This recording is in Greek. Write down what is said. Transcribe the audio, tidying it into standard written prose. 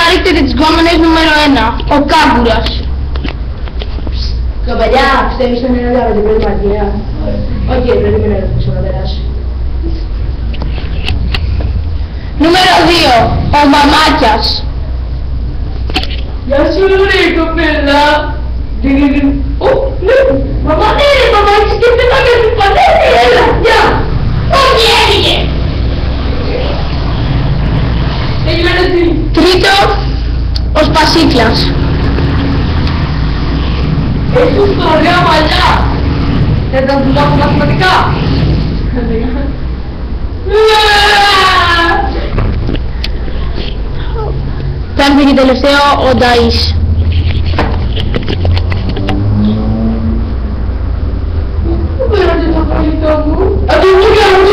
ρίχνετε τις γκόμενες νούμερο 1, ο Κάμπουρας. Κοπελιά, πιστεύεις στον ένα με την πρώτη μαρτυρία? Όχι, πρέπει να ρωτήσω να περάσει. Νούμερο 2, ο Μαμάκιας. Γεια σου ρε κοπέλα. Ναι, μαμά, ναι ρε μαμά, σκέφτεται να κάνει πατέρι, έλα, γεια. Όχι, έφυγε. Έγινε τι. Τρίτο, ο Σπασίκλας. Έχεις το ωραία μαλλιά. Δεν τα δουλεύω μαθηματικά. Πέμπτο και τελευταίο, ο Νταΐς. Πού πέρασε το κολλητό μου? Από την δουλειά μου.